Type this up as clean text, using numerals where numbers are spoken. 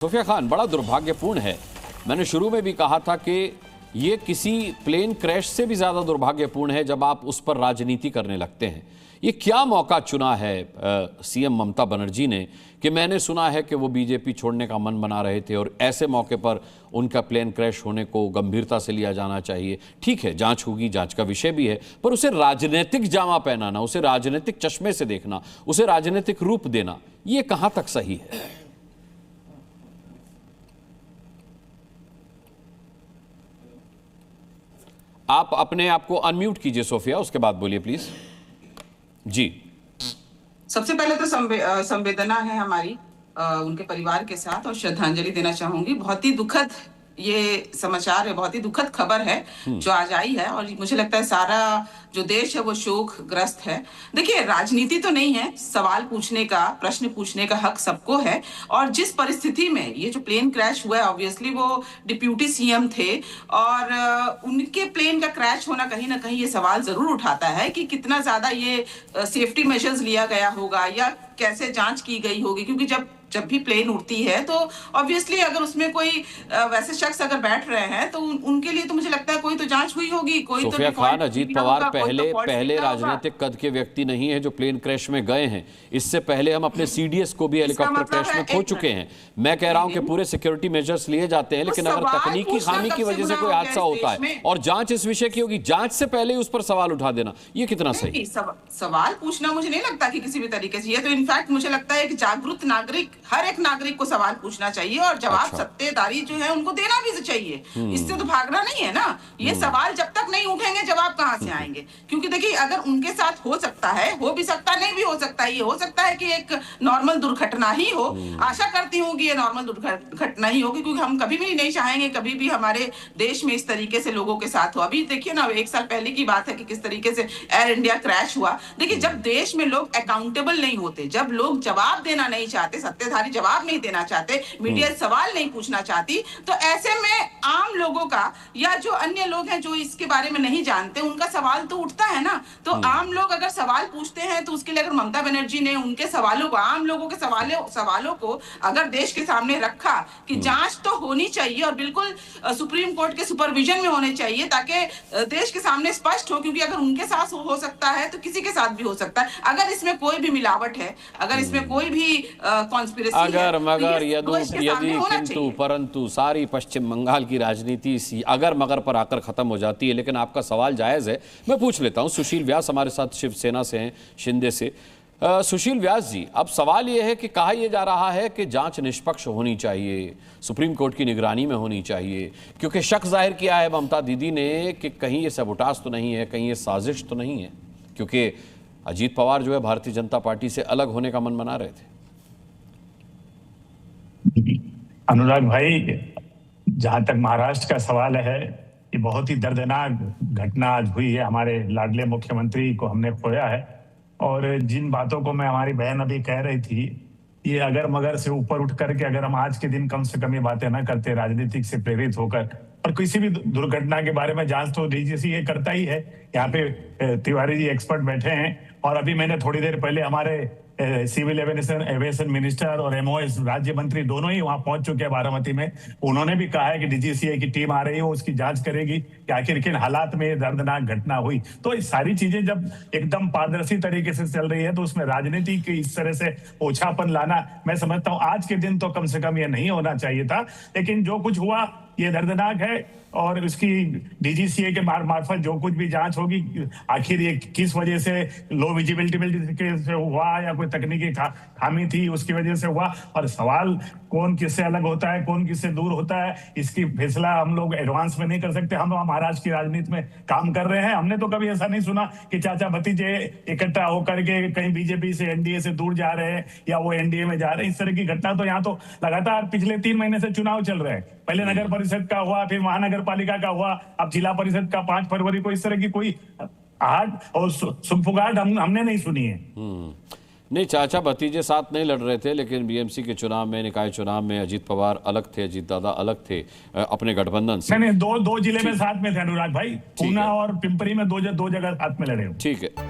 Sophia Khan, बड़ा दुर्भाग्यपूर्ण है। मैंने शुरू में भी कहा था कि ये किसी प्लेन क्रैश से भी ज्यादा दुर्भाग्यपूर्ण है जब आप उस पर राजनीति करने लगते हैं। ये क्या मौका चुना है सीएम ममता बनर्जी ने कि मैंने सुना है कि वो बीजेपी छोड़ने का मन बना रहे थे और ऐसे मौके पर उनका प्लेन क्रैश होने को गंभीरता से लिया जाना चाहिए। ठीक है, जांच होगी, जांच का विषय भी है, पर उसे राजनीतिक जामा पहनाना, उसे राजनीतिक चश्मे से देखना, उसे राजनीतिक रूप देना, ये कहां तक सही है? आप अपने आप को अनम्यूट कीजिए सोफिया, उसके बाद बोलिए प्लीज। जी, सबसे पहले तो संवेदना है हमारी उनके परिवार के साथ और श्रद्धांजलि देना चाहूंगी। बहुत ही दुखद ये समाचार है, बहुत ही दुखद खबर है जो आज आई है और मुझे लगता है सारा जो देश है वो शोकग्रस्त है। देखिए, राजनीति तो नहीं है, सवाल पूछने का, प्रश्न पूछने का हक सबको है। और जिस परिस्थिति में ये जो प्लेन क्रैश हुआ है, ऑब्वियसली वो डिप्यूटी सीएम थे और उनके प्लेन का क्रैश होना कहीं ना कहीं ये सवाल जरूर उठाता है कि कितना ज्यादा ये सेफ्टी मेजर्स लिया गया होगा या कैसे जांच की गई होगी, क्योंकि जब भी प्लेन उड़ती है तो ऑब्वियसली अगर उसमें कोई वैसे शख्स अगर बैठ रहे हैं तो उनके लिए तो मुझे लगता है कोई तो जांच हुई होगी। कोई तो सोफिया खान, अजीत पवार पहले राजनीतिक कद के व्यक्ति नहीं है जो प्लेन क्रैश में गए हैं। इससे पहले हम अपने सीडीएस को भी हेलीकॉप्टर क्रैश में खो चुके हैं। मैं कह रहा हूं कि पूरे सिक्योरिटी मेजर्स लिए जाते हैं, लेकिन अगर तकनीकी खामी की वजह से कोई हादसा होता है और जांच इस विषय की होगी, जांच से पहले उस पर सवाल उठा देना, ये कितना सही? सवाल पूछना मुझे नहीं लगता कि किसी भी तरीके से, ये तो इनफैक्ट मुझे लगता है कि जागरूक नागरिक, हर एक नागरिक को सवाल पूछना चाहिए और जवाब सत्तेदारी जो है उनको देना भी चाहिए। इससे तो भागना नहीं है ना। ये सवाल जब तक नहीं उठेंगे जवाब कहां से आएंगे? क्योंकि देखिए, अगर उनके साथ हो सकता है, हो भी सकता, नहीं भी हो सकता है, ये हो सकता है कि एक नॉर्मल दुर्घटना ही हो। आशा करती हूँ कि ये नॉर्मल दुर्घटना ही होगी, क्योंकि हम कभी भी नहीं चाहेंगे कभी भी हमारे देश में इस तरीके से लोगों के साथ हो। अभी देखिए ना, 1 साल पहले की बात है कि किस तरीके से एयर इंडिया क्रैश हुआ। देखिए, जब देश में लोग अकाउंटेबल नहीं होते, जब लोग जवाब देना नहीं चाहते, सत्ताधारी जवाब नहीं देना चाहते, मीडिया सवाल नहीं पूछना चाहती, तो ऐसे में आम लोगों का या जो अन्य लोग हैं जो इसके बारे में नहीं जानते, उनका सवाल तो उठता है ना। तो आम लोग अगर सवाल पूछते हैं तो उसके लिए अगर ममता बनर्जी ने उनके सवालों को, आम लोगों के सवालों को अगर देश के सामने रखा कि जांच तो होनी चाहिए और बिल्कुल सुप्रीम कोर्ट के सुपरविजन में होने चाहिए, ताकि देश के सामने स्पष्ट हो, क्योंकि अगर उनके साथ हो सकता है तो किसी के साथ भी हो सकता है। अगर इसमें कोई भी मिलावट है, अगर इसमें कोई भी कॉन्स्पिरेसी है, यदि किंतु परंतु सारी पश्चिम बंगाल की राजनीति इसी अगर मगर पर आकर खत्म हो जाती है। लेकिन आपका सवाल जायज है, मैं पूछ लेता हूं। सुशील व्यास हमारे साथ शिवसेना से हैं, शिंदे से। सुशील व्यास जी, अब सवाल यह है कि कहा यह जा रहा है कि जांच निष्पक्ष होनी चाहिए, सुप्रीम कोर्ट की निगरानी में होनी चाहिए, क्योंकि शक जाहिर किया है ममता दीदी ने कि कहीं ये सबुटास तो नहीं है, कहीं ये साजिश तो नहीं है, क्योंकि अजीत पवार जो है भारतीय जनता पार्टी से अलग होने का मन बना रहे थे। अनुराग भाई, जहां तक महाराष्ट्र का सवाल है, ये बहुत ही दर्दनाक घटना आज हुई है। हमारे लाडले मुख्यमंत्री को हमने खोया है और जिन बातों को मैं हमारी बहन अभी कह रही थी, ये अगर मगर से ऊपर उठ करके अगर हम आज के दिन कम से कम ये बातें ना करते राजनीतिक से प्रेरित होकर, और किसी भी दुर्घटना के बारे में जांच तो डीजीसी ये करता ही है। यहाँ पे तिवारी जी एक्सपर्ट बैठे हैं और अभी मैंने थोड़ी देर पहले हमारे सिविल एविएशन मिनिस्टर और एमओएस राज्य मंत्री दोनों ही वहां पहुंच चुके हैं बारामती में। उन्होंने भी कहा है कि डीजीसीए की टीम आ रही है, उसकी जांच करेगी कि आखिर किन हालात में दर्दनाक घटना हुई। तो ये सारी चीजें जब एकदम पारदर्शी तरीके से चल रही है तो उसमें राजनीति की इस तरह से ओछापन लाना, मैं समझता हूं आज के दिन तो कम से कम ये नहीं होना चाहिए था। लेकिन जो कुछ हुआ ये दर्दनाक है और उसकी डीजीसीए के मार्फत जो कुछ भी जांच होगी, आखिर ये किस वजह से लो विजिबिलिटी से हुआ या कोई तकनीकी खामी थी उसकी वजह से हुआ, और सवाल कौन किससे अलग होता है, कौन किससे दूर होता है, इसकी फैसला हम लोग एडवांस में नहीं कर सकते। हम महाराष्ट्र की राजनीति में काम कर रहे हैं, हमने तो कभी ऐसा नहीं सुना कि चाचा भतीजे इकट्ठा होकर के कहीं बीजेपी से एनडीए से दूर जा रहे हैं या वो एनडीए में जा रहे हैं। इस तरह की घटना तो यहाँ तो लगातार पिछले 3 महीने से चुनाव चल रहे हैं। पहले नगर परिषद का हुआ, फिर महानगर पालिका का हुआ, अब जिला परिषद का 5 फरवरी को। इस तरह की कोई आहट और सुगबुगाहट हमने नहीं सुनी है। नहीं, चाचा भतीजे साथ नहीं लड़ रहे थे, लेकिन बीएमसी के चुनाव में, निकाय चुनाव में अजीत पवार अलग थे, अजीत दादा अलग थे अपने गठबंधन से। नहीं, दो जिले में साथ में थे अनुराग भाई, पूना और पिंपरी में दो जगह साथ में लड़े। ठीक है।